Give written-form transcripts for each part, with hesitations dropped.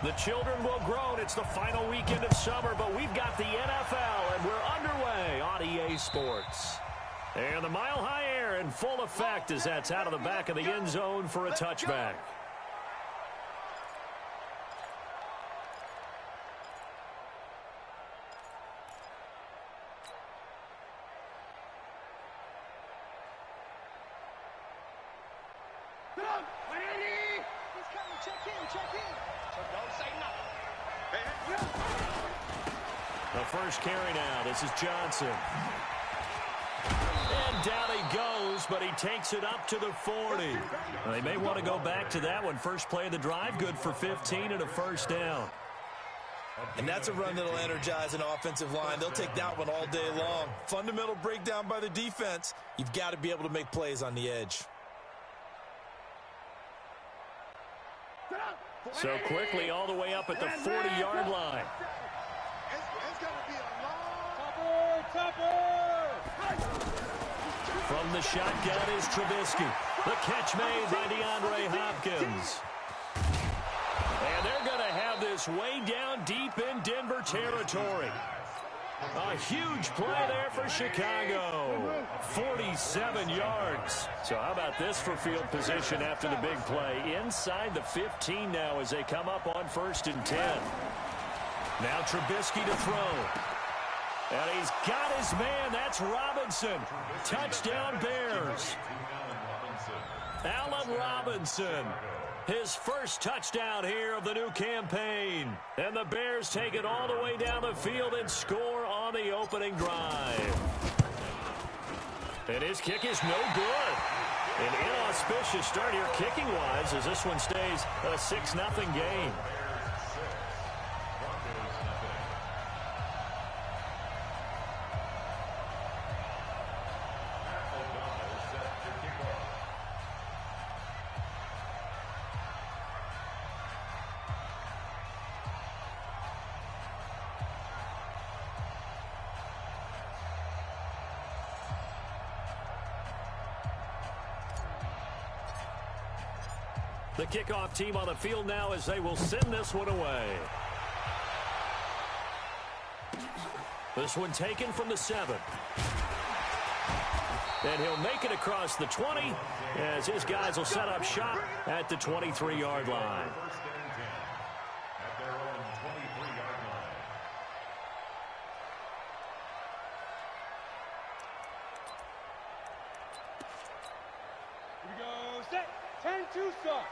The children will grow. It's the final weekend of summer, but we've got the NFL, and we're underway on EA Sports. And the mile-high air in full effect as that's out of the back of the end zone for a touchback. The first carry now. This is Johnson. And down he goes, but he takes it up to the 40. They may want to go back to that one. First play of the drive, good for 15 and a first down. And that's a run that'll energize an offensive line. They'll take that one all day long. Fundamental breakdown by the defense. You've got to be able to make plays on the edge. So quickly all the way up at the 40-yard line. From the shotgun is Trubisky. The catch made by DeAndre Hopkins. And they're going to have this way down deep in Denver territory. A huge play there for Chicago. 47 yards. So how about this for field position after the big play? Inside the 15 now as they come up on 1st and 10. Now Trubisky to throw. And he's got his man. That's Robinson. Touchdown Bears. Allen Robinson. His first touchdown here of the new campaign. And the Bears take it all the way down the field and score on the opening drive. And his kick is no good. An inauspicious start here kicking-wise as this one stays a 6-0 game. The kickoff team on the field now as they will send this one away. This one taken from the 7. And he'll make it across the 20 as his guys will set up shop at the 23-yard line. Here we go, set, 10-2 start.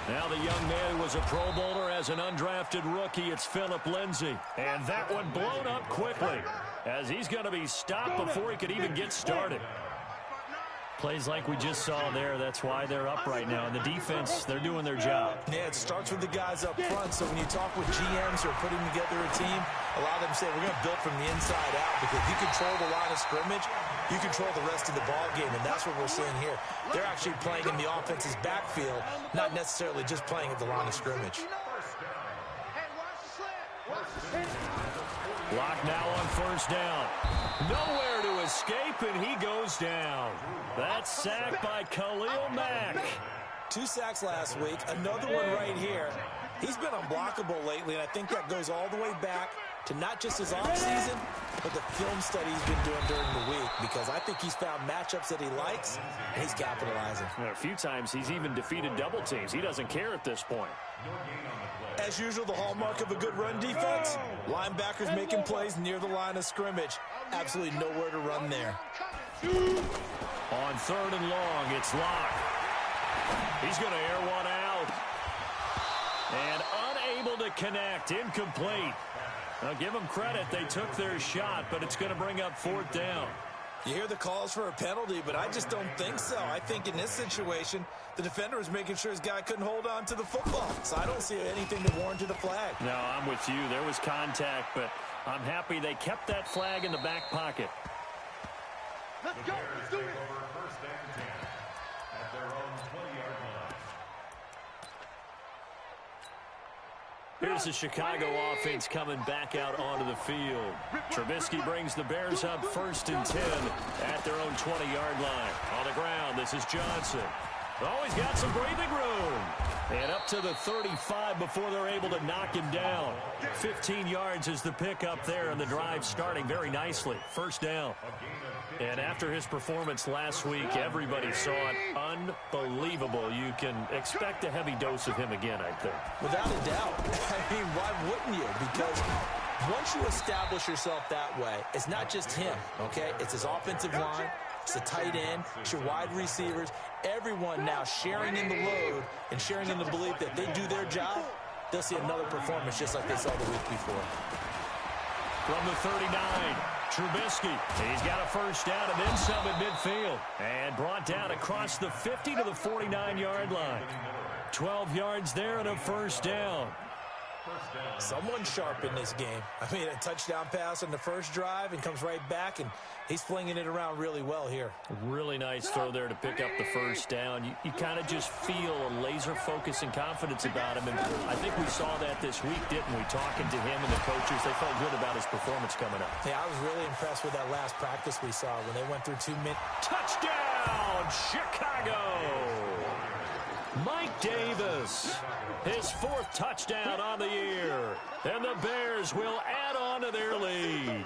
Now the young man who was a Pro Bowler as an undrafted rookie. It's Phillip Lindsay. And that one blown up quickly as he's going to be stopped before he could even get started. Plays like we just saw there. That's why they're up right now. And the defense, they're doing their job. Yeah, it starts with the guys up front. So when you talk with GMs who are putting together a team, a lot of them say we're going to build from the inside out because if you control the line of scrimmage, you control the rest of the ball game, and that's what we're seeing here. They're actually playing in the offense's backfield, not necessarily just playing at the line of scrimmage. Lock now on 1st down. Nowhere to escape, and he goes down. That's sacked by Khalil Mack. 2 sacks last week, another one right here. He's been unblockable lately, and I think that goes all the way back to not just his offseason, but the film study he's been doing during the week, because I think he's found matchups that he likes, and he's capitalizing. A few times he's even defeated double teams. He doesn't care at this point. As usual, the hallmark of a good run defense, linebackers making plays near the line of scrimmage. Absolutely nowhere to run there. On 3rd and long, it's Locke. He's going to air one out. And unable to connect, incomplete. Now give them credit, they took their shot, but it's going to bring up 4th down. You hear the calls for a penalty, but I just don't think so. I think in this situation, the defender was making sure his guy couldn't hold on to the football. So I don't see anything that warranted a flag. No, I'm with you. There was contact, but I'm happy they kept that flag in the back pocket. Let's go. Let's do it. Here's the Chicago offense coming back out onto the field. Trubisky brings the Bears up 1st and 10 at their own 20-yard line. On the ground, this is Johnson. Oh, he's got some breathing room. And up to the 35 before they're able to knock him down. 15 yards is the pickup there, and the drive starting very nicely. First down. And after his performance last week, everybody saw it. Unbelievable. You can expect a heavy dose of him again, I think. Without a doubt. I mean, why wouldn't you? Because once you establish yourself that way, it's not just him, okay? It's his offensive line. It's the tight end. It's your wide receivers. Everyone now sharing in the load and sharing in the belief that they do their job, they'll see another performance just like they saw the week before. From the 39, Trubisky. He's got a first down and then some at midfield. And brought down across the 50 to the 49-yard line. 12 yards there and a first down. Someone's sharp in this game. I mean, a touchdown pass on the first drive and comes right back, and he's flinging it around really well here. Really nice throw there to pick up the first down. You kind of just feel a laser focus and confidence about him, and I think we saw that this week, didn't we? Talking to him and the coaches, they felt good about his performance coming up. Yeah, I was really impressed with that last practice we saw when they went through 2 minutes. Touchdown, Chicago! Mike Davis, his 4th touchdown on the year. And the Bears will add on to their lead.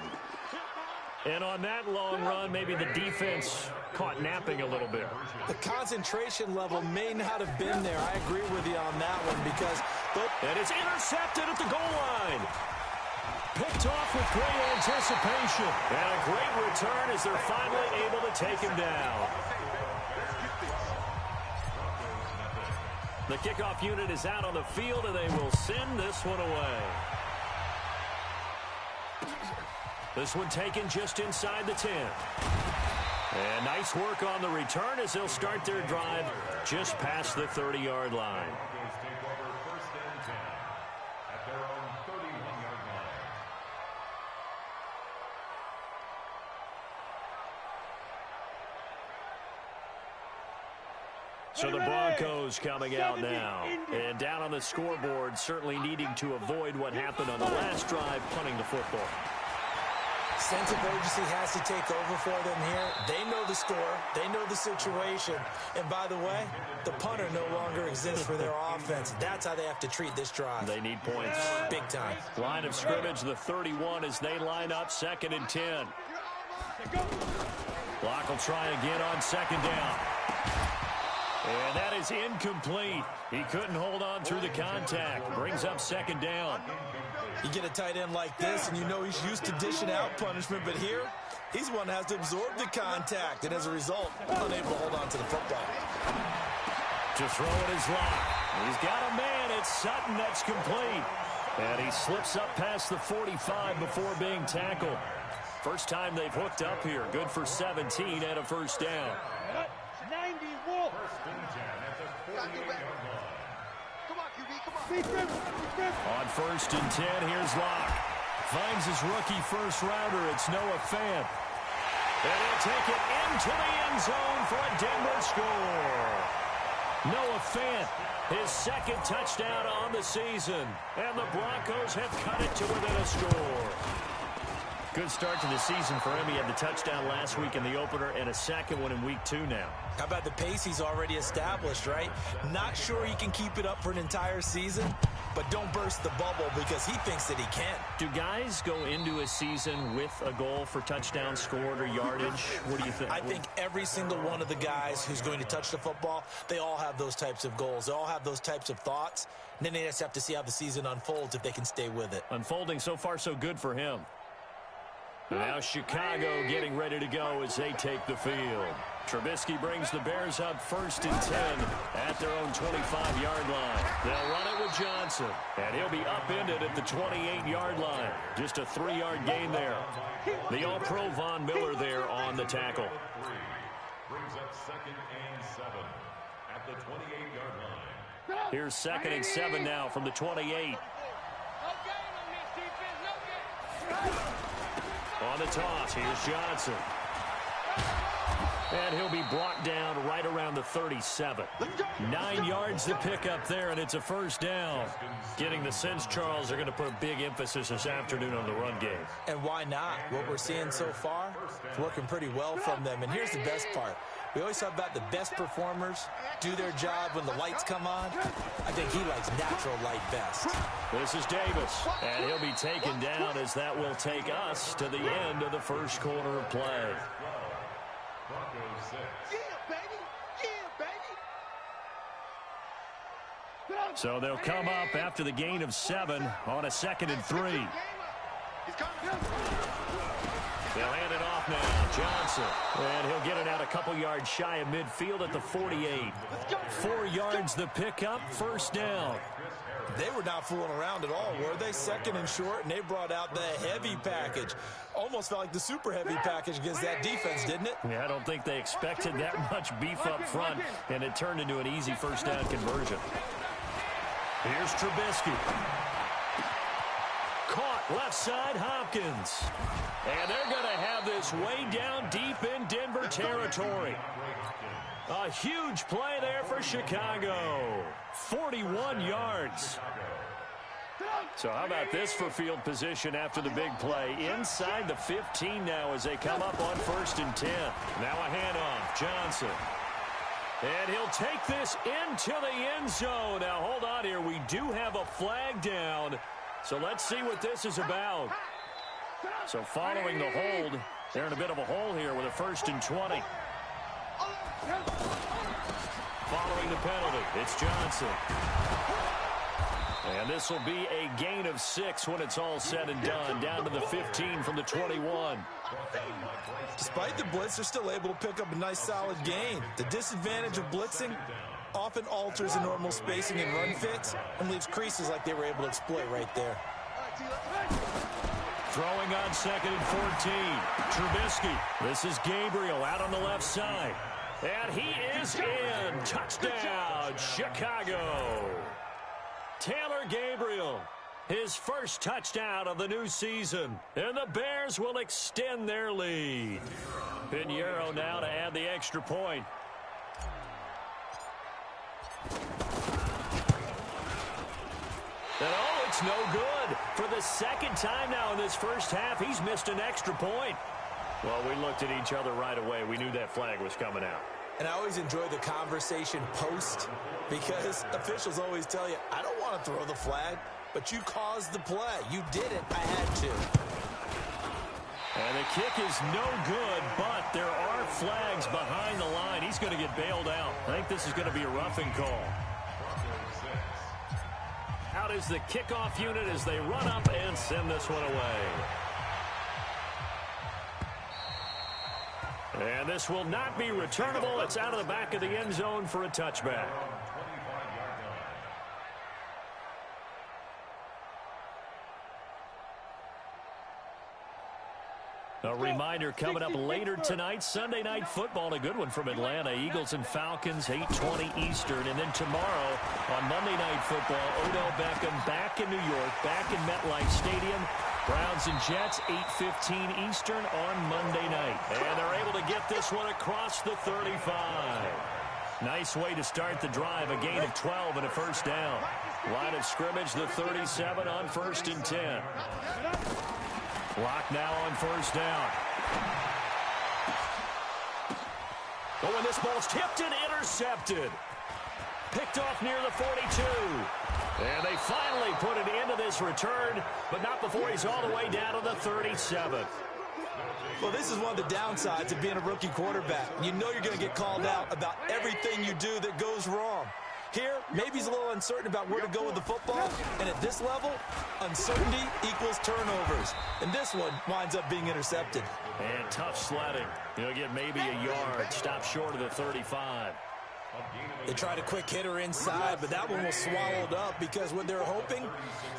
And on that long run, maybe the defense caught napping a little bit. The concentration level may not have been there. I agree with you on that one because... And it's intercepted at the goal line. Picked off with great anticipation. And a great return as they're finally able to take him down. The kickoff unit is out on the field, and they will send this one away. This one taken just inside the 10. And nice work on the return as they'll start their drive just past the 30-yard line. So the Broncos coming out now. And down on the scoreboard, certainly needing to avoid what happened on the last drive, punting the football. Sense of urgency has to take over for them here. They know the score. They know the situation. And by the way, the punter no longer exists for their offense. That's how they have to treat this drive. They need points. Big time. Line of scrimmage, the 31 as they line up, 2nd and 10. Block will try again on 2nd down. And that is incomplete. He couldn't hold on through the contact. Brings up 2nd down. You get a tight end like this, and you know he's used to dishing out punishment, but here, he's one that has to absorb the contact, and as a result, unable to hold on to the football. To throw it is Locke. He's got a man. It's Sutton. That's complete. And he slips up past the 45 before being tackled. First time they've hooked up here. Good for 17 and a first down. 90 Wolf. On 1st and 10, here's Locke. Finds his rookie first rounder. It's Noah Fant. And he'll take it into the end zone for a Denver score. Noah Fant, his 2nd touchdown on the season. And the Broncos have cut it to within a score. Good start to the season for him. He had the touchdown last week in the opener and a 2nd one in week 2 now. How about the pace he's already established, right? Not sure he can keep it up for an entire season, but don't burst the bubble because he thinks that he can. Do guys go into a season with a goal for touchdown scored or yardage? What do you think? I think every single one of the guys who's going to touch the football, they all have those types of goals. They all have those types of thoughts. And then they just have to see how the season unfolds if they can stay with it. Unfolding so far so good for him. Now Chicago getting ready to go as they take the field. Trubisky brings the Bears up 1st and 10 at their own 25-yard line. They'll run it with Johnson, and he'll be upended at the 28-yard line. Just a 3-yard gain there. The All-Pro Von Miller there on the tackle. Brings up 2nd and 7 at the 28-yard line. Here's 2nd and 7 now from the 28. On the toss, here's Johnson. And he'll be brought down right around the 37. 9 yards to pick up there, and it's a first down. Getting the sense, Charles, they're going to put a big emphasis this afternoon on the run game. And why not? What we're seeing so far is working pretty well from them. And here's the best part. We always talk about the best performers do their job when the lights come on. I think he likes natural light best. This is Davis, and he'll be taken down as that will take us to the end of the first quarter of play. So they'll come up after the gain of 7 on a 2nd and 3. They'll hand it off now. Johnson. And he'll get it out a couple yards shy of midfield at the 48. 4 yards the pickup, first down. They were not fooling around at all, were they? 2nd and short, and they brought out the heavy package. Almost felt like the super heavy package against that defense, didn't it? Yeah, I don't think they expected that much beef up front, and it turned into an easy first down conversion. Here's Trubisky. Caught left side, Hopkins. And they're going to have this way down deep in Denver territory. A huge play there for Chicago. 41 yards. So how about this for field position after the big play? Inside the 15 now as they come up on 1st and 10. Now a handoff, Johnson. And he'll take this into the end zone. Now, hold on here. We do have a flag down. So let's see what this is about. So following the hold, they're in a bit of a hole here with a 1st and 20. Following the penalty, it's Johnson. And this will be a gain of 6 when it's all said and done. Down to the 15 from the 21. Despite the blitz, they're still able to pick up a nice solid gain. The disadvantage of blitzing often alters the normal spacing and run fits and leaves creases like they were able to exploit right there. Throwing on 2nd and 14. Trubisky. This is Gabriel out on the left side. And he is in. Touchdown, Chicago. Taylor Gabriel. His first touchdown of the new season. And the Bears will extend their lead. Pinheiro now to add the extra point. And oh, it's no good. For the 2nd time now in this first half, he's missed an extra point. Well, we looked at each other right away. We knew that flag was coming out. And I always enjoy the conversation post because officials always tell you, I don't want to throw the flag, but you caused the play. You did it. I had to. And the kick is no good, but there are flags behind the line. He's going to get bailed out. I think this is going to be a roughing call. Out is the kickoff unit as they run up and send this one away. And this will not be returnable. It's out of the back of the end zone for a touchback. A reminder coming up later tonight, Sunday Night Football, a good one from Atlanta. Eagles and Falcons, 8:20 Eastern. And then tomorrow on Monday Night Football, Odell Beckham back in New York, back in MetLife Stadium. Browns and Jets, 8:15 Eastern on Monday night. And they're able to get this one across the 35. Nice way to start the drive, a gain of 12 and a first down. Line of scrimmage, the 37 on 1st and 10. Lock now on 1st down. Oh, and this ball's tipped and intercepted. Picked off near the 42. And they finally put an end to this return, but not before he's all the way down to the 37. Well, this is one of the downsides of being a rookie quarterback. You know you're going to get called out about everything you do that goes wrong. Here, maybe he's a little uncertain about where to go with the football, and at this level, uncertainty equals turnovers. And this one winds up being intercepted. And tough sledding. He'll get maybe a yard, stop short of the 35. They tried a quick hitter inside, but that one was swallowed up because what they're hoping,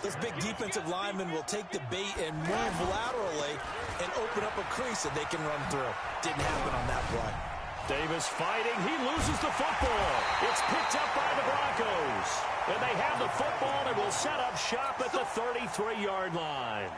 this big defensive lineman will take the bait and move laterally and open up a crease that they can run through. Didn't happen on that play. Davis fighting. He loses the football. It's picked up by the Broncos. And they have the football and will set up shop at the 33-yard line.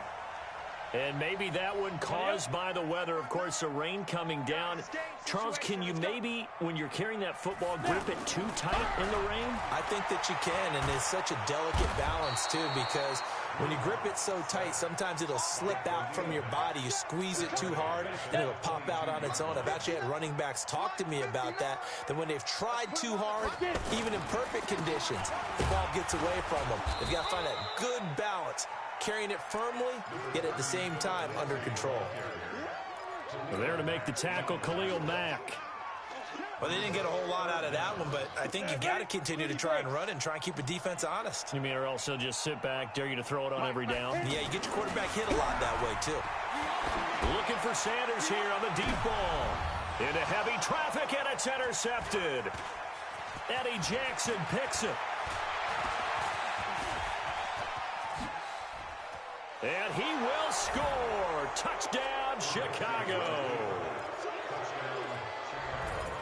And maybe that one caused by the weather. Of course, the rain coming down. Charles, can you maybe, when you're carrying that football, grip it too tight in the rain? I think that you can, and it's such a delicate balance, too, because when you grip it so tight, sometimes it'll slip out from your body. You squeeze it too hard, and it'll pop out on its own. I've actually had running backs talk to me about that when they've tried too hard, even in perfect conditions, the ball gets away from them. They've got to find that good balance, carrying it firmly, yet at the same time under control. Well, there to make the tackle, Khalil Mack. Well, they didn't get a whole lot out of that one, but I think you've got to continue to try and run and try and keep the defense honest. You mean, or else they'll just sit back, dare you to throw it on every down? Yeah, you get your quarterback hit a lot that way, too. Looking for Sanders here on the deep ball. Into heavy traffic, and it's intercepted. Eddie Jackson picks it. And he will score. Touchdown, Chicago.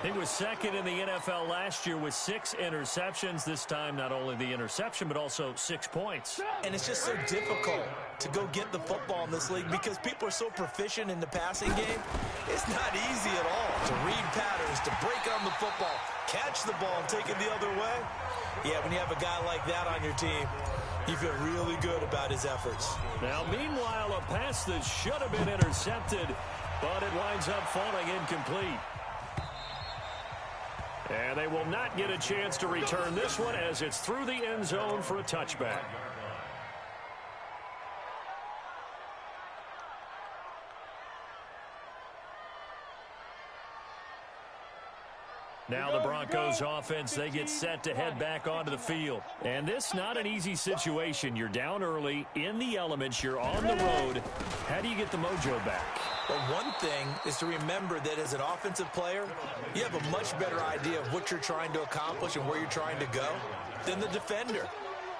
He was second in the NFL last year with 6 interceptions. This time, not only the interception, but also 6 points. And it's just so difficult to go get the football in this league because people are so proficient in the passing game. It's not easy at all to read patterns, to break on the football, catch the ball, and take it the other way. Yeah, when you have a guy like that on your team, you feel really good about his efforts. Now, meanwhile, a pass that should have been intercepted, but it winds up falling incomplete. And they will not get a chance to return this one as it's through the end zone for a touchback. Now the Broncos offense, they get set to head back onto the field. And this not an easy situation. You're down early, in the elements, you're on the road. How do you get the mojo back? Well, one thing is to remember that as an offensive player, you have a much better idea of what you're trying to accomplish and where you're trying to go than the defender.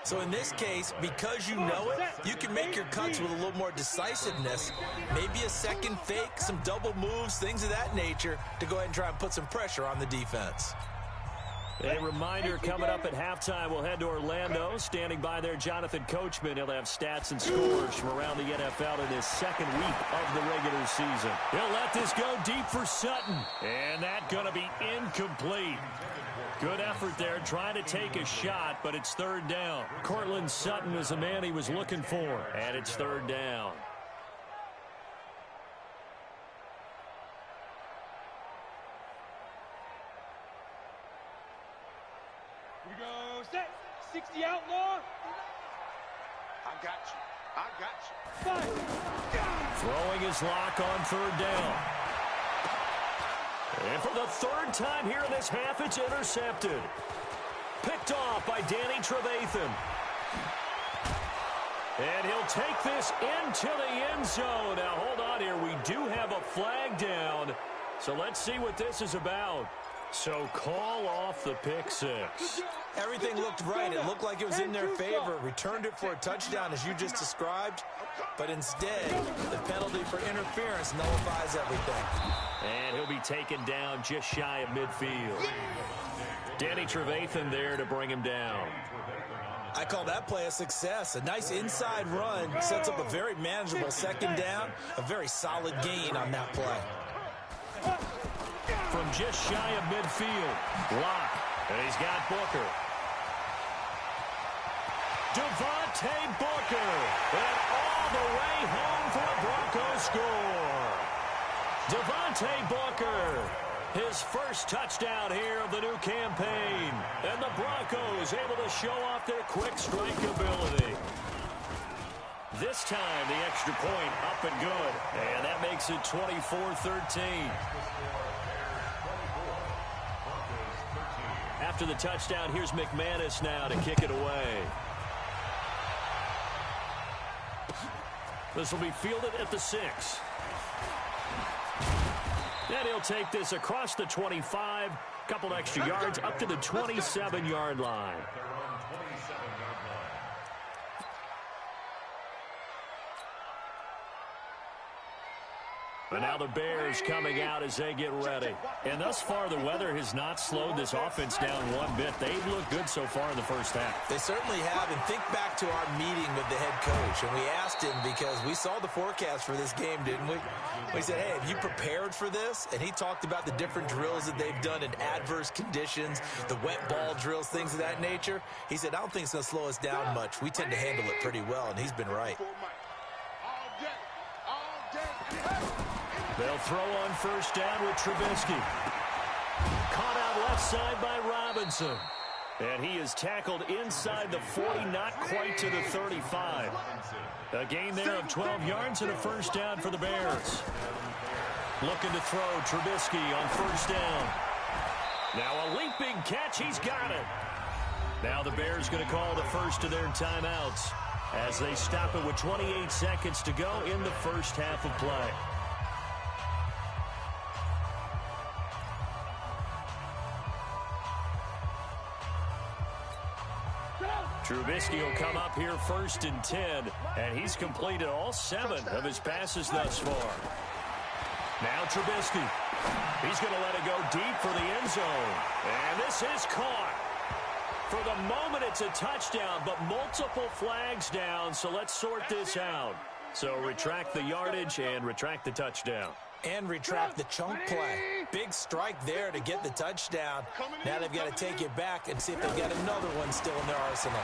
So in this case, because you know it, you can make your cuts with a little more decisiveness, maybe a second fake, some double moves, things of that nature, to go ahead and try and put some pressure on the defense. A reminder, coming up at halftime, we'll head to Orlando. Standing by there, Jonathan Coachman. He'll have stats and scores from around the NFL in his second week of the regular season. He'll let this go deep for Sutton. And that's going to be incomplete. Good effort there, trying to take a shot, but it's third down. Cortland Sutton is the man he was looking for, and it's third down. Here we go, set, 60 outlaw. I got you, Throwing his lock on third down. And for the third time here in this half, it's intercepted. Picked off by Danny Trevathan. And he'll take this into the end zone. Now, hold on here. We do have a flag down. So let's see what this is about. So call off the pick six. Everything looked right. It looked like it was in their favor. Returned it for a touchdown, as you just described. But instead, the penalty for interference nullifies everything. And he'll be taken down just shy of midfield. Danny Trevathan there to bring him down. I call that play a success. A nice inside run sets up a very manageable second down. A very solid gain on that play. From just shy of midfield, Locke, and he's got Booker. Devontae Booker, and all the way home for a Broncos score. Devontae Booker, his first touchdown here of the new campaign. And the Broncos able to show off their quick strike ability. This time, the extra point up and good. And that makes it 24-13. After the touchdown, here's McManus now to kick it away. This will be fielded at the 6. And he'll take this across the 25, couple extra yards up to the 27-yard line. And now the Bears coming out as they get ready. And thus far, the weather has not slowed this offense down one bit. They've looked good so far in the first half. They certainly have. And think back to our meeting with the head coach. And we asked him, because we saw the forecast for this game, didn't we? We said, hey, have you prepared for this? And he talked about the different drills that they've done in adverse conditions, the wet ball drills, things of that nature. He said, I don't think it's going to slow us down much. We tend to handle it pretty well, and he's been right. They'll throw on first down with Trubisky. Caught out left side by Robinson. And he is tackled inside the 40, not quite to the 35. A gain there of 12 yards and a first down for the Bears. Looking to throw, Trubisky on first down. Now a leaping catch, he's got it. Now the Bears going to call the first of their timeouts as they stop it with 28 seconds to go in the first half of play. Trubisky will come up here first and 10, and he's completed all 7 of his passes thus far. Now Trubisky. He's going to let it go deep for the end zone. And this is caught. For the moment, it's a touchdown, but multiple flags down, so let's sort this out. So retract the yardage and retract the touchdown. And retract the chunk play. Big strike there to get the touchdown. Now they've got to take it back and see if they've got another one still in their arsenal.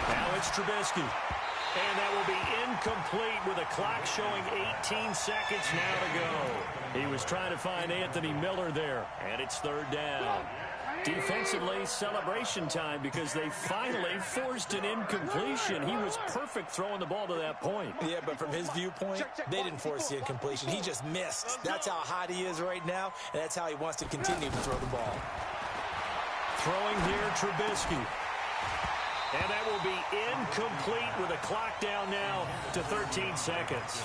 Now it's Trubisky. And that will be incomplete with a clock showing 18 seconds now to go. He was trying to find Anthony Miller there, and it's third down. Defensively, celebration time because they finally forced an incompletion. He was perfect throwing the ball to that point. Yeah, but from his viewpoint, they didn't force the incompletion. He just missed. That's how hot he is right now, and that's how he wants to continue to throw the ball. Throwing here, Trubisky. And that will be incomplete with a clock down now to 13 seconds.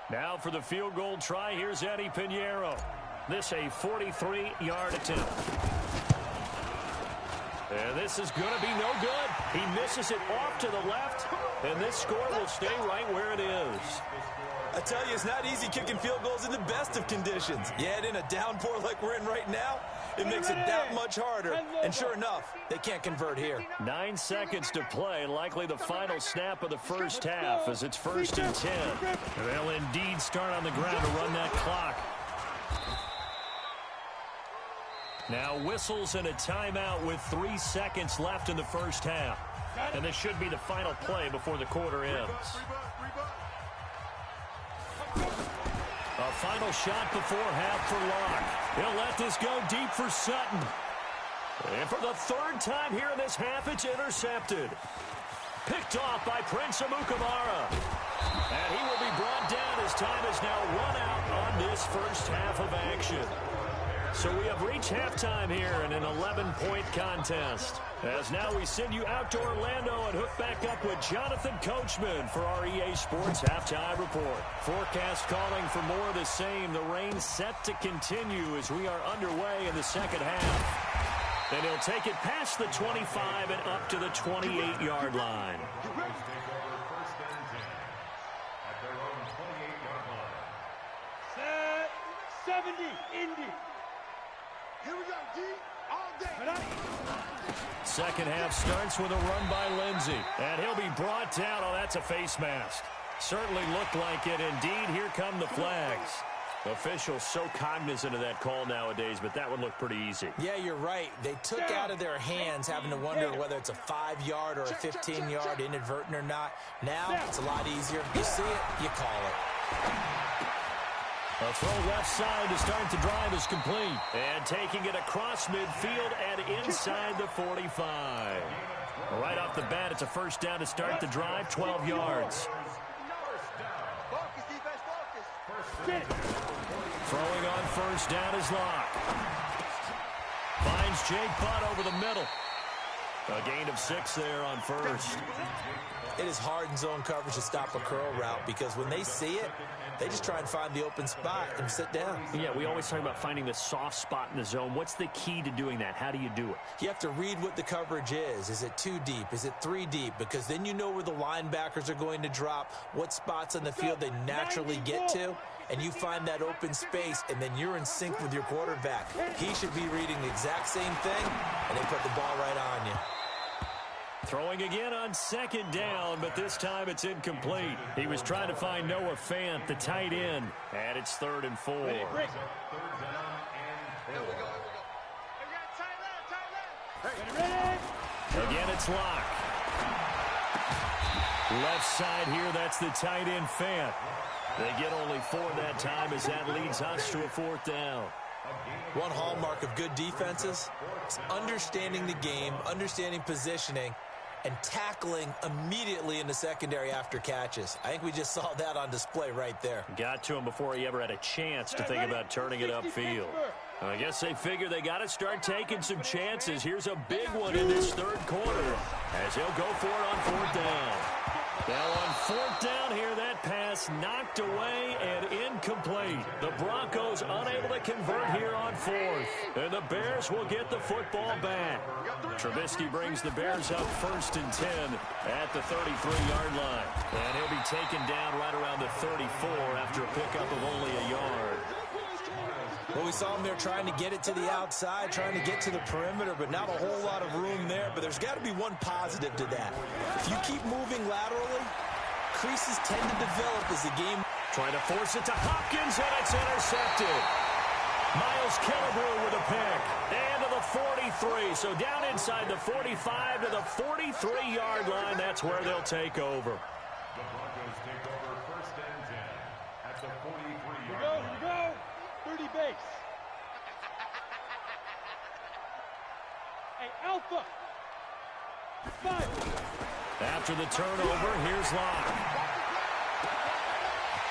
Now for the field goal try, here's Eddie Pinheiro. This a 43-yard attempt. And this is going to be no good. He misses it off to the left, and this score will stay right where it is. I tell you, it's not easy kicking field goals in the best of conditions. Yet in a downpour like we're in right now, it makes it that much harder. And sure enough, they can't convert here. 9 seconds to play, likely the final snap of the first half as it's first and 10. They'll indeed start on the ground to run that clock. Now whistles and a timeout with 3 seconds left in the first half. And this should be the final play before the quarter ends. A final shot before half for Locke. He'll let this go deep for Sutton. And for the third time here in this half, it's intercepted. Picked off by Prince Amukamara. And he will be brought down as time is now run out on this first half of action. So we have reached halftime here in an 11-point contest. As now we send you out to Orlando and hook back up with Jonathan Coachman for our EA Sports Halftime Report. Forecast calling for more of the same. The rain set to continue as we are underway in the second half. Then he'll take it past the 25 and up to the 28-yard line. 70, Indy. Here we go, D, all day. Second half starts with a run by Lindsey. And he'll be brought down. Oh, that's a face mask. Certainly looked like it. Indeed, here come the flags. Officials so cognizant of that call nowadays, but that one looked pretty easy. Yeah, you're right. They took out of their hands having to wonder whether it's a 5-yard or a 15-yard inadvertent or not. Now, it's a lot easier. You see it, you call it. A throw left side to start the drive is complete. And taking it across midfield and inside the 45. Right off the bat, it's a first down to start the drive, 12 yards. Throwing on first down is Locke. Finds Jake Butt over the middle. A gain of 6 there on first. It is hard in zone coverage to stop a curl route because when they see it, they just try and find the open spot and sit down. Yeah, we always talk about finding the soft spot in the zone. What's the key to doing that? How do you do it? You have to read what the coverage is. Is it 2 deep? Is it 3 deep? Because then you know where the linebackers are going to drop, what spots on the field they naturally get to, and you find that open space, and then you're in sync with your quarterback. He should be reading the exact same thing, and they put the ball right on you. Throwing again on second down, but this time it's incomplete. He was trying to find Noah Fant, the tight end, and it's 3rd and 4. Ready, break. Again, it's Locke. Left side here, that's the tight end, Fant. They get only 4 that time as that leads us to a 4th down. One hallmark of good defenses is understanding the game, understanding positioning, and tackling immediately in the secondary after catches. I think we just saw that on display right there. Got to him before he ever had a chance to think about turning it upfield. I guess they figure they got to start taking some chances. Here's a big one in this 3rd quarter as he'll go for it on 4th down. Now on 4th down here, that pass knocked away and incomplete. The Broncos unable to convert here on 4th. And the Bears will get the football back. Trubisky brings the Bears up 1st and 10 at the 33-yard line. And he'll be taken down right around the 34 after a pickup of only a yard. Well, we saw him there trying to get it to the outside, trying to get to the perimeter, but not a whole lot of room there. But there's got to be one positive to that. If you keep moving laterally, creases tend to develop as the game... Trying to force it to Hopkins, and it's intercepted. Miles Killebrew with a pick. And to the 43. So down inside the 45 to the 43-yard line. That's where they'll take over. The Broncos take over 1st and 10 at the 43-yard line. Here we go. 30 base. Hey, Alpha. 5. After the turnover, here's Locke.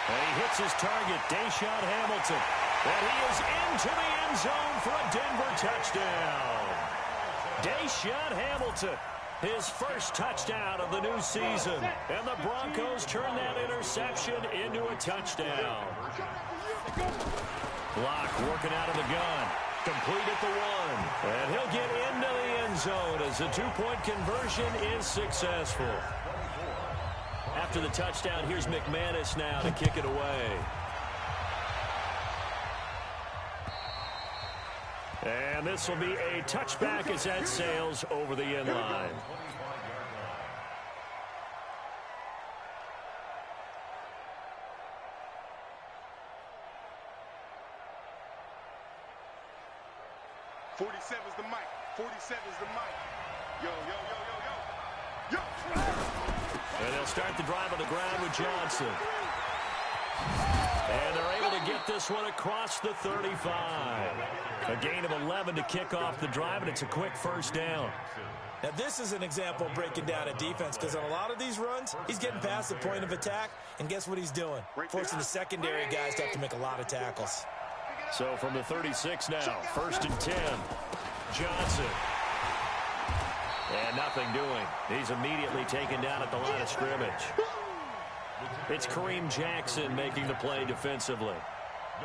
And he hits his target, Deshaun Hamilton. And he is into the end zone for a Denver touchdown. Deshaun Hamilton, his first touchdown of the new season. And the Broncos turn that interception into a touchdown. Locke working out of the gun. Complete at the 1. And he'll get into the end zone as the 2-point conversion is successful. After the touchdown, here's McManus now to kick it away. And this will be a touchback as that sails over the end line. "47's the mic. 47's the mic. Yo, yo, yo, yo, yo. Yo. And they'll start the drive on the ground with Johnson. And they're able to get this one across the 35. A gain of 11 to kick off the drive, and it's a quick 1st down. Now, this is an example of breaking down a defense because on a lot of these runs, he's getting past the point of attack, and guess what he's doing? Forcing the secondary guys to have to make a lot of tackles. So from the 36 now, 1st and 10. Johnson. And nothing doing. He's immediately taken down at the line of scrimmage. It's Kareem Jackson making the play defensively.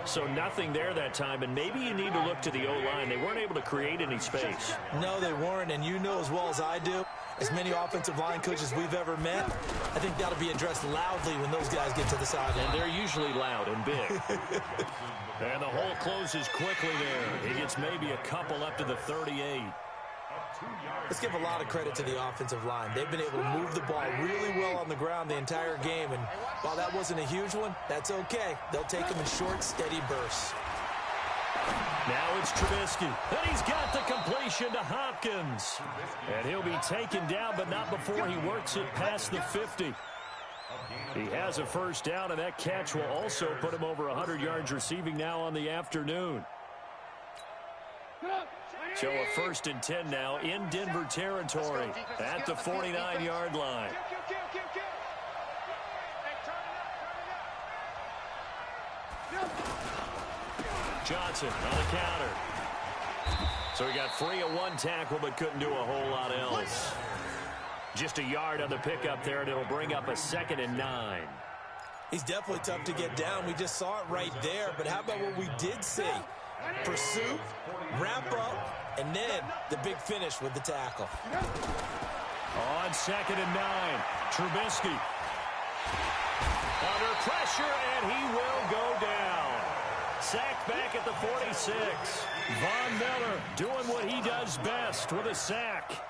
So nothing there that time, and maybe you need to look to the O-line. They weren't able to create any space. No, they weren't, and you know as well as I do, as many offensive line coaches we've ever met, I think that'll be addressed loudly when those guys get to the sideline. And they're usually loud and big. And the hole closes quickly there. He gets maybe a couple up to the 38. Let's give a lot of credit to the offensive line. They've been able to move the ball really well on the ground the entire game, and while that wasn't a huge one, that's okay. They'll take them in short, steady bursts. Now it's Trubisky, and he's got the completion to Hopkins. And he'll be taken down, but not before he works it past the 50. He has a 1st down, and that catch will also put him over 100 yards receiving now on the afternoon. So a 1st and 10 now in Denver territory at the 49-yard line. Johnson on the counter. So he got free of 1 tackle but couldn't do a whole lot else. Just a yard on the pickup there, and it'll bring up a 2nd and 9. He's definitely tough to get down. We just saw it right there. But how about what we did see? Pursuit, wrap up, and then the big finish with the tackle. On 2nd and 9, Trubisky. Under pressure, and he will go down. Sacked back at the 46. Von Miller doing what he does best with a sack.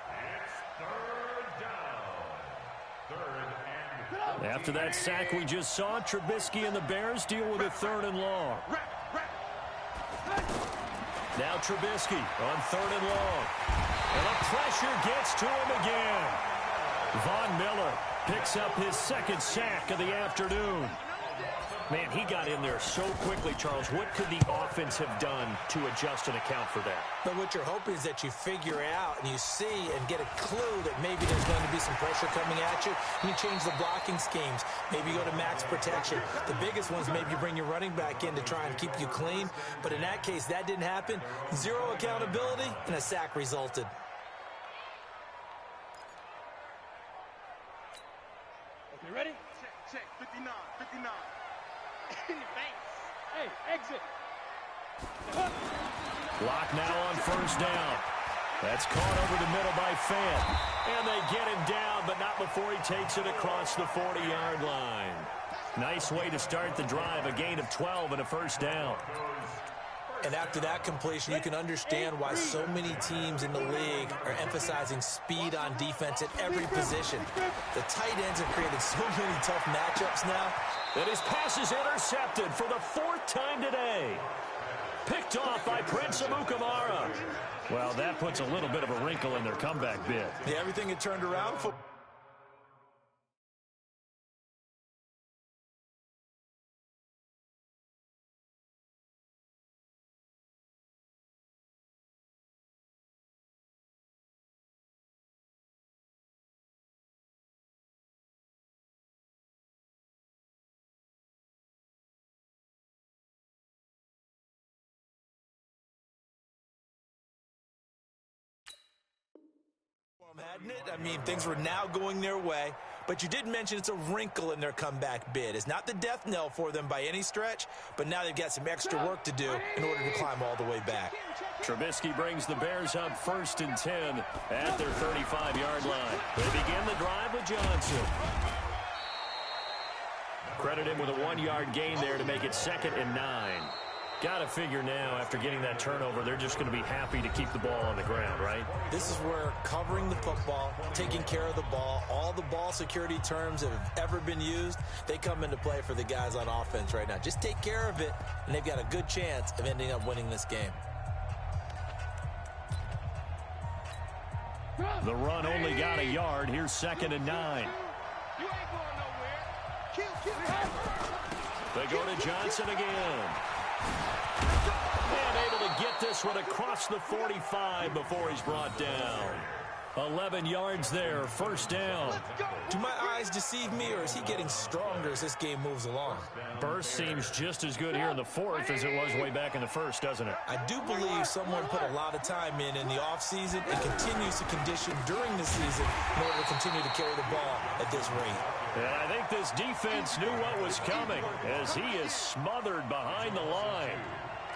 After that sack we just saw, Trubisky and the Bears deal with a 3rd and long. Now Trubisky on 3rd and long. And the pressure gets to him again. Von Miller picks up his 2nd sack of the afternoon. Man, he got in there so quickly, Charles. What could the offense have done to adjust and account for that? But what you're hoping is that you figure out and you see and get a clue that maybe there's going to be some pressure coming at you, and you change the blocking schemes. Maybe you go to max protection. The biggest ones, maybe you bring your running back in to try and keep you clean. But in that case, that didn't happen. 0 accountability, and a sack resulted. Okay, ready? Check, 59, 59. In the face. Hey, exit. Block now on 1st down. That's caught over the middle by Fant. And they get him down, but not before he takes it across the 40-yard line. Nice way to start the drive, a gain of 12 and a 1st down. And after that completion, you can understand why so many teams in the league are emphasizing speed on defense at every position. The tight ends have created so many tough matchups now. And his pass is intercepted for the 4th time today. Picked off by Prince Amukamara. Well, that puts a little bit of a wrinkle in their comeback bid. Yeah, everything had turned around for... hadn't it? I mean, things were now going their way, but you did mention it's a wrinkle in their comeback bid. It's not the death knell for them by any stretch, but now they've got some extra work to do in order to climb all the way back. Trubisky brings the Bears up 1st and 10 at their 35-yard line. They begin the drive with Johnson. Credit him with a 1-yard gain there to make it 2nd and 9. Got to figure now, after getting that turnover, they're just going to be happy to keep the ball on the ground, right? This is where covering the football, taking care of the ball, all the ball security terms that have ever been used, they come into play for the guys on offense right now. Just take care of it, and they've got a good chance of ending up winning this game. The run only got a yard. Here's 2nd and 9. You ain't going nowhere. They go to Johnson again. And able to get this one across the 45 before he's brought down. 11 yards there, 1st down. Do my eyes deceive me, or is he getting stronger as this game moves along? Burst seems just as good here in the 4th as it was way back in the 1st, doesn't it? I do believe someone put a lot of time in the offseason and continues to condition during the season in order to continue to carry the ball at this rate. And I think this defense knew what was coming as he is smothered behind the line.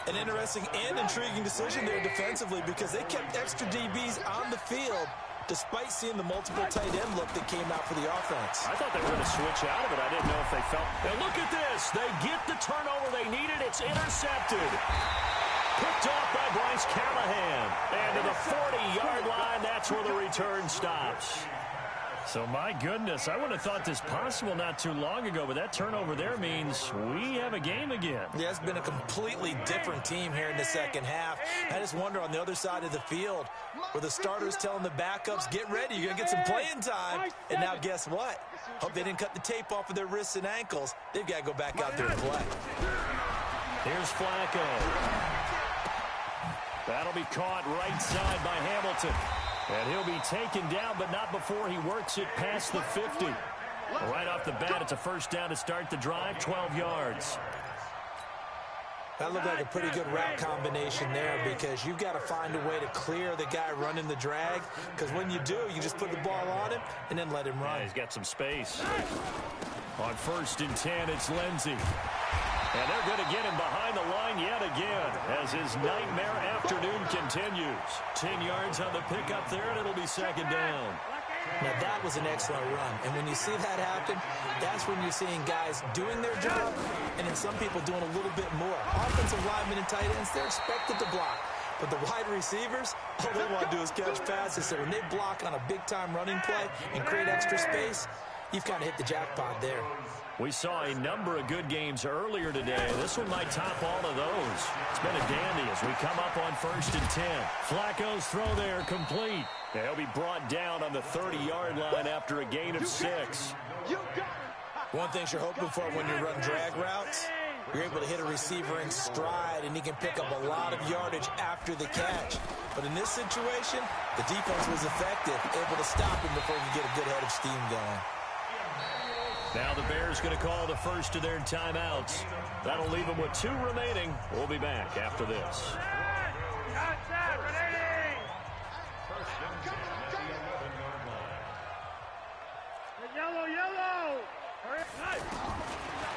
An interesting and intriguing decision there defensively, because they kept extra DBs on the field despite seeing the multiple tight end look that came out for the offense. I thought they were going to switch out of it. I didn't know if they felt. And look at this. They get the turnover they needed. It's intercepted. Picked off by Bryce Callahan. And to the 40-yard line, that's where the return stops. So, my goodness, I wouldn't have thought this possible not too long ago, but that turnover there means we have a game again. Yeah, it's been a completely different team here in the second half. I just wonder on the other side of the field where the starters telling the backups, get ready, you're going to get some playing time. And now guess what? Hope they didn't cut the tape off of their wrists and ankles. They've got to go back out there and play. Here's Flacco. That'll be caught right side by Hamilton. And he'll be taken down, but not before he works it past the 50. Right off the bat, it's a 1st down to start the drive, 12 yards. That looked like a pretty good route combination there because you've got to find a way to clear the guy running the drag, because when you do, you just put the ball on him and then let him run. Yeah, he's got some space. On 1st and 10, it's Lindsey. And they're going to get him behind the line yet again as his nightmare afternoon continues. 10 yards on the pickup there, and it'll be 2nd down. Now, that was an excellent run. And when you see that happen, that's when you're seeing guys doing their job and then some people doing a little bit more. Offensive linemen and tight ends, they're expected to block. But the wide receivers, all they want to do is catch passes. So when they block on a big-time running play and create extra space, you've kind of hit the jackpot there. We saw a number of good games earlier today. This one might top all of those. It's been a dandy as we come up on 1st and 10. Flacco's throw there complete. He'll be brought down on the 30-yard line after a gain of 6. One thing you're hoping for when you run drag routes, you're able to hit a receiver in stride, and he can pick up a lot of yardage after the catch. But in this situation, the defense was effective, able to stop him before he could get a good head of steam going. Now the Bears going to call the first of their timeouts. That'll leave them with 2 remaining. We'll be back after this. Yellow.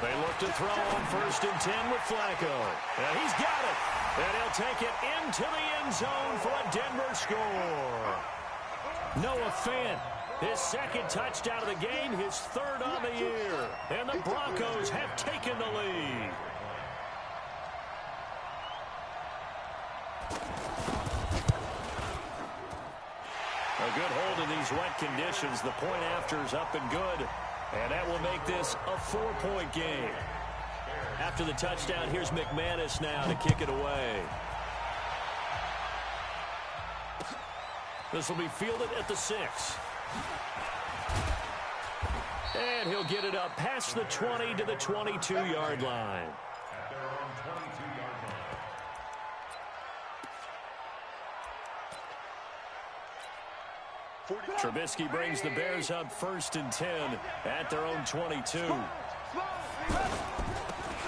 They look to throw on 1st and 10 with Flacco. And he's got it. And he'll take it into the end zone for a Denver score. Noah Fant, his 2nd touchdown of the game, his 3rd on the year. And the Broncos have taken the lead. A good hold in these wet conditions. The point after is up and good. And that will make this a 4-point game. After the touchdown, here's McManus now to kick it away. This will be fielded at the 6. And he'll get it up past the 20 to the 22-yard line. Trubisky brings the Bears up 1st and 10 at their own 22.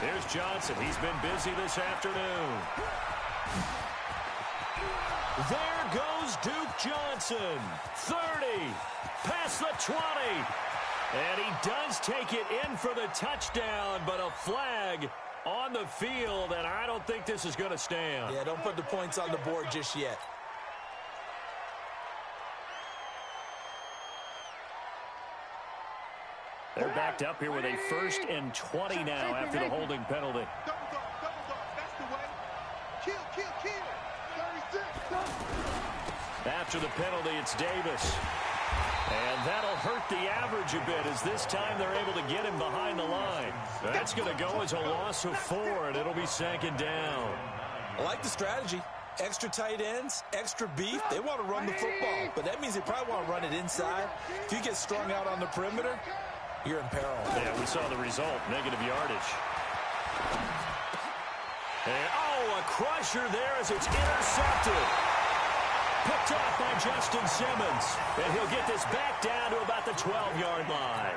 Here's Johnson. He's been busy this afternoon. There goes Duke Johnson. 30. Past the 20. And he does take it in for the touchdown, but a flag on the field, and I don't think this is going to stand. Yeah, don't put the points on the board just yet. They're backed up here with a 1st and 20 now after the holding penalty. That's the way. Kill. 36. After the penalty, it's Davis. And that'll hurt the average a bit as this time they're able to get him behind the line. That's going to go as a loss of 4, and it'll be 2nd down. I like the strategy. Extra tight ends, extra beef. They want to run the football, but that means they probably want to run it inside. If you get strung out on the perimeter, you're in peril. Yeah, we saw the result, negative yardage. And, a crusher there as it's intercepted. Picked off by Justin Simmons. And he'll get this back down to about the 12-yard line.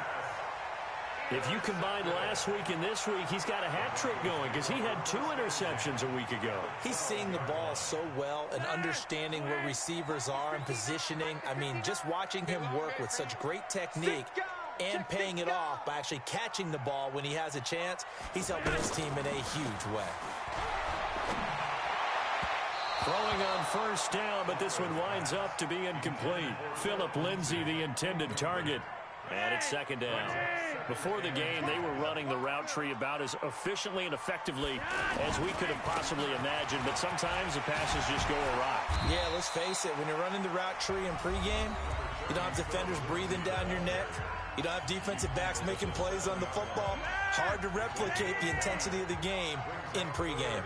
If you combine last week and this week, he's got a hat trick going because he had 2 interceptions a week ago. He's seeing the ball so well and understanding where receivers are and positioning. I mean, just watching him work with such great technique and paying it off by actually catching the ball when he has a chance, he's helping his team in a huge way. Throwing on 1st down, but this one winds up to be incomplete. Phillip Lindsay, the intended target. And it's 2nd down. Before the game, they were running the route tree about as efficiently and effectively as we could have possibly imagined, but sometimes the passes just go awry. Yeah, let's face it. When you're running the route tree in pregame, you don't have defenders breathing down your neck. You don't have defensive backs making plays on the football. Hard to replicate the intensity of the game in pregame.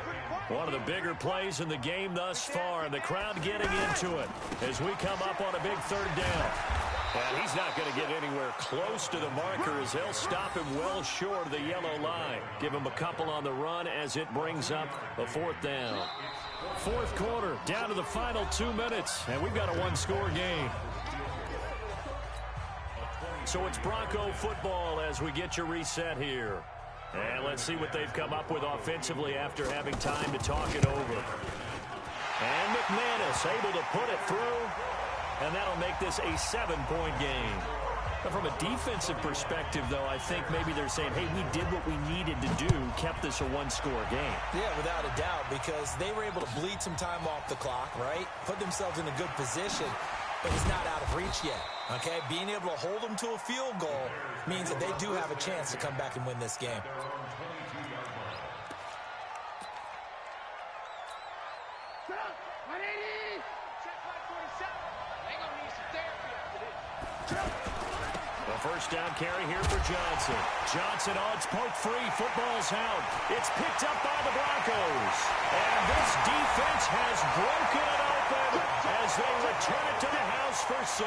One of the bigger plays in the game thus far, and the crowd getting into it as we come up on a big 3rd down. And he's not going to get anywhere close to the marker as they'll stop him well short of the yellow line. Give him a couple on the run as it brings up a 4th down. 4th quarter, down to the final 2 minutes, and we've got a 1-score game. So it's Bronco football as we get your reset here. And let's see what they've come up with offensively after having time to talk it over. And McManus able to put it through. And that'll make this a 7-point game. But from a defensive perspective, though, I think maybe they're saying, hey, we did what we needed to do, kept this a one-score game. Yeah, without a doubt, because they were able to bleed some time off the clock, right? Put themselves in a good position, but it's not out of reach yet, okay? Being able to hold them to a field goal means that they do have a chance to come back and win this game. The first down carry here for Johnson. Johnson, it's poked free. Football's out. It's picked up by the Broncos. And this defense has broken it open as they return it to the house for 6.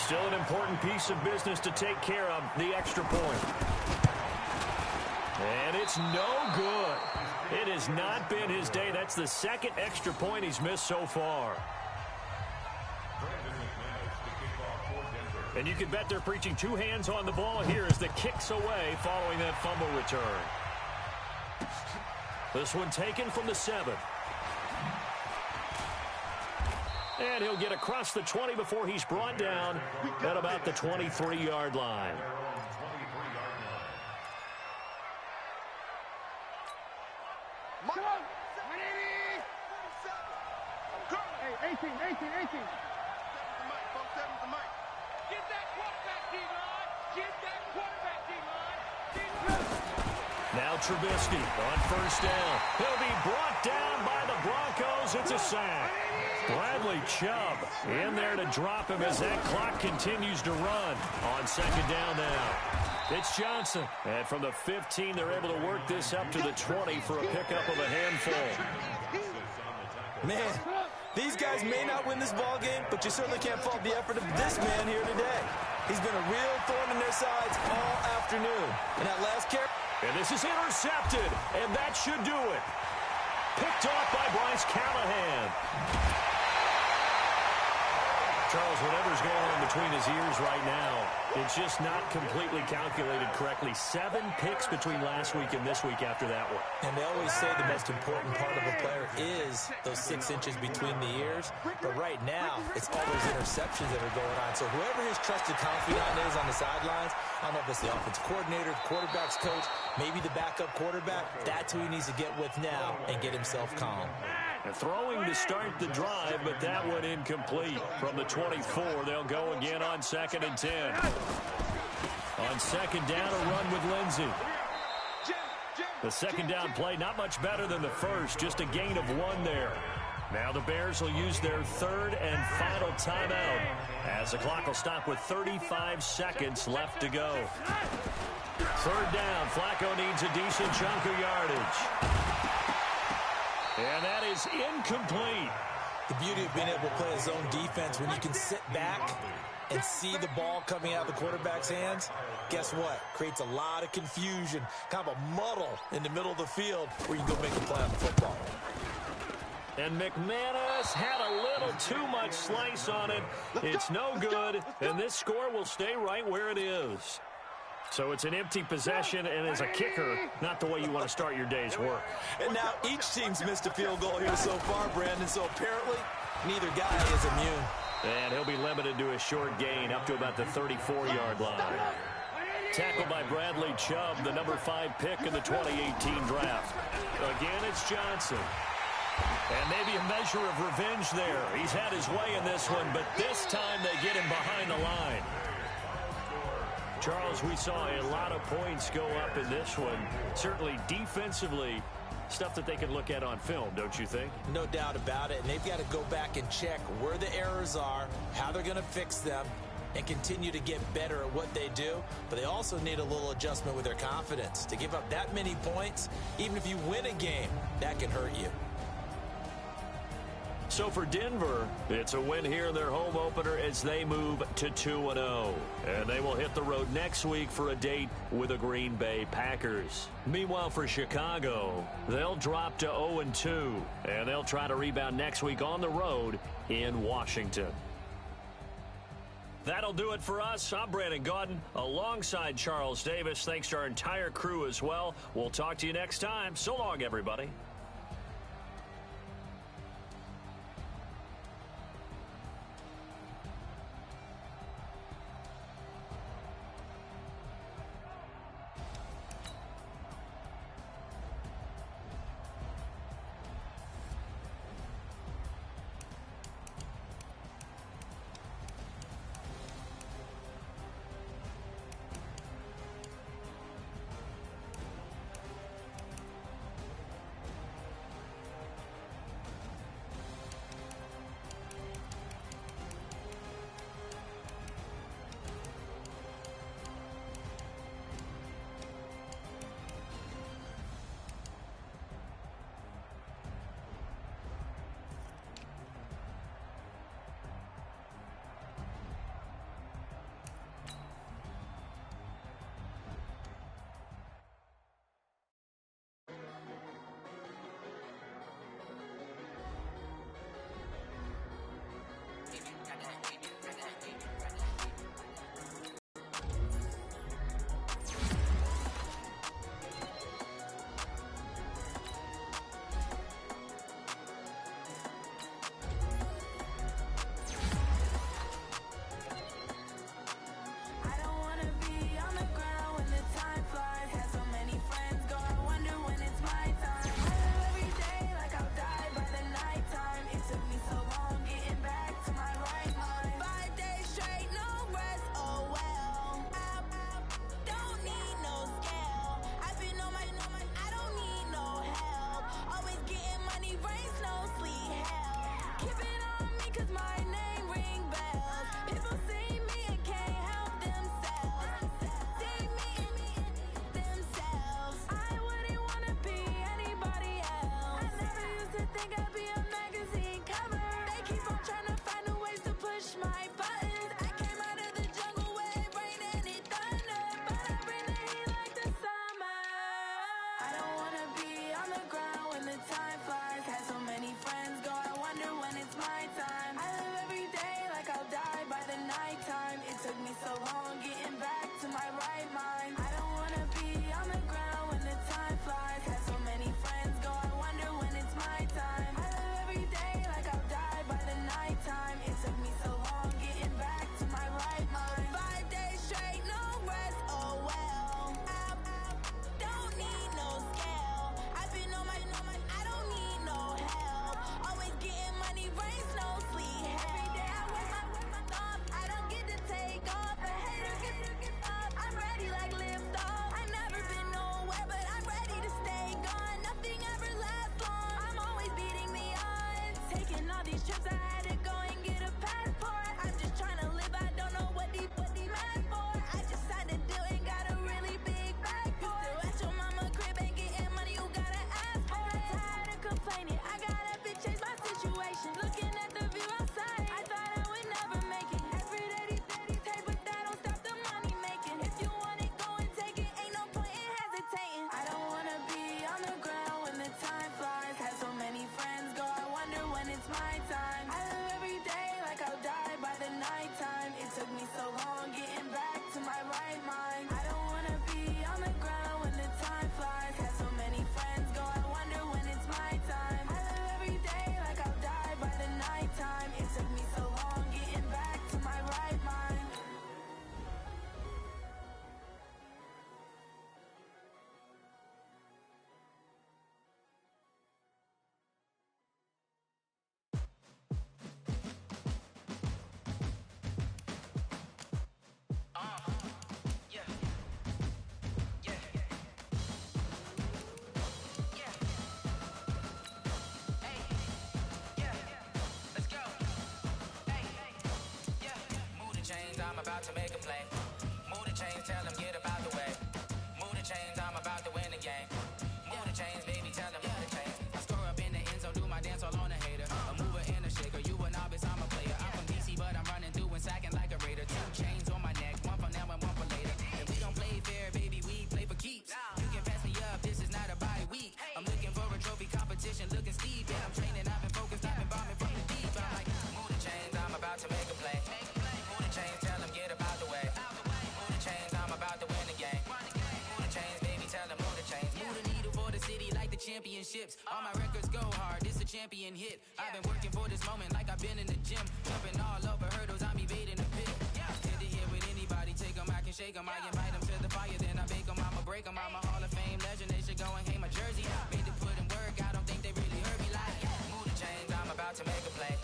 Still an important piece of business to take care of, the extra point. And it's no good. It has not been his day. That's the second extra point he's missed so far. And you can bet they're preaching two hands on the ball here as the kick's away following that fumble return. This one taken from the 7. And he'll get across the 20 before he's brought down at about the 23-yard line. Hey, 18. Get that quarterback, D-line! Get that quarterback, D-line! Now Trubisky on first down. He'll be brought down by the Broncos. It's a sack. Bradley Chubb in there to drop him as that clock continues to run on second down now. It's Johnson. And from the 15, they're able to work this up to the 20 for a pickup of a handful. Man, these guys may not win this ball game, but you certainly can't fault the effort of this man here today. He's been a real thorn in their sides all afternoon. And that last carry. And this is intercepted, and that should do it. Picked off by Bryce Callahan. Charles, whatever's going on between his ears right now, it's just not completely calculated correctly. 7 picks between last week and this week after that one. And they always say the most important part of a player is those 6 inches between the ears. But right now, it's all those interceptions that are going on. So whoever his trusted confidant is on the sidelines, I don't know if it's the offensive coordinator, the quarterback's coach, maybe the backup quarterback, that's who he needs to get with now and get himself calm. And throwing to start the drive, but that one incomplete. From the 24, they'll go again on 2nd and 10. On second down, a run with Lindsey. The second down play, not much better than the first, just a gain of 1 there. Now the Bears will use their 3rd and final timeout as the clock will stop with 35 seconds left to go. 3rd down, Flacco needs a decent chunk of yardage. And that is incomplete. The beauty of being able to play a zone defense, when you can sit back and see the ball coming out of the quarterback's hands, guess what? Creates a lot of confusion, kind of a muddle in the middle of the field where you can go make a play on the football. And McManus had a little too much slice on it. It's no good, and this score will stay right where it is. So it's an empty possession, and as a kicker, not the way you want to start your day's work. And now each team's missed a field goal here so far, Brandon, so apparently neither guy is immune. And he'll be limited to a short gain up to about the 34-yard line. Tackled by Bradley Chubb, the number 5 pick in the 2018 draft. Again, it's Johnson. And maybe a measure of revenge there. He's had his way in this one, but this time they get him behind the line. Charles, we saw a lot of points go up in this one. Certainly defensively, stuff that they can look at on film, don't you think? No doubt about it. And they've got to go back and check where the errors are, how they're going to fix them, and continue to get better at what they do. But they also need a little adjustment with their confidence. To give up that many points, even if you win a game, that can hurt you. So for Denver, it's a win here in their home opener as they move to 2-0. And they will hit the road next week for a date with the Green Bay Packers. Meanwhile, for Chicago, they'll drop to 0-2. And they'll try to rebound next week on the road in Washington. That'll do it for us. I'm Brandon Gaudin alongside Charles Davis. Thanks to our entire crew as well. We'll talk to you next time. So long, everybody. About to make a play. Move the chains, tell them get up out the way. Move the chains, I'm about to win the game. Move the chains, baby, tell them move the chains. I score up in the end zone, do my dance all on a hater. A mover and a shaker, you a novice, I'm a player. I'm from DC, but I'm running through and sacking like a raider. 2 chains on my neck, one for now and one for later. And we don't play fair, baby, we play for keeps. You can pass me up, this is not a bye week. I'm looking for a trophy competition, looking steep. And I'm training, I've been focused, I've been bombing from the deep. I'm like, move the chains, I'm about to make a play. Move the chains, tell championships. All my records go hard, this a champion hit. I've been working for this moment like I've been in the gym. Jumping all over hurdles, I'm evading the pit. Hit it here with anybody, take them, I can shake them. I invite them to the fire, then I bake them, I'ma break them. I'm a Hall of Fame legend, they should go and hang my jersey. Made to put in work, I don't think they really heard me like. Move the chains, I'm about to make a play.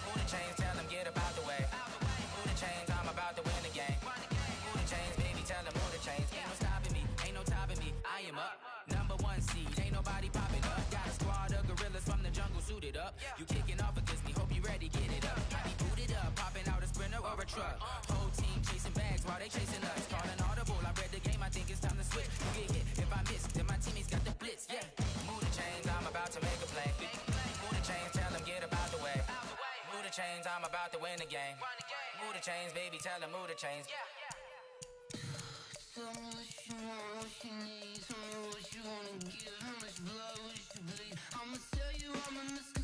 Move the chains, tell them get up out the way. Move the chains, I'm about to win the game. Move the chains, baby, tell them move the chains. Ain't no stopping me, ain't no topping me. I am up, number one seed, ain't nobody popping up. Got a squad of gorillas from the jungle suited up. You kicking off against me, hope you ready, get it up. I be booted up, popping out a sprinter or a truck. Whole team chasing bags while they chasing us. Calling audible, I read the game, I think it's time to switch. You get hit, if I miss, then my teammates got the blitz, yeah. Move the chains, I'm about to make a play. Move the chains, tell them get up out the way. Move the chains, I'm about to win the game. Move the chains, baby, tell them move the chains. Tell me what you want, what you need. Tell me what you wanna give, how much blood, what you bleed. I'ma tell you I'm in the sky.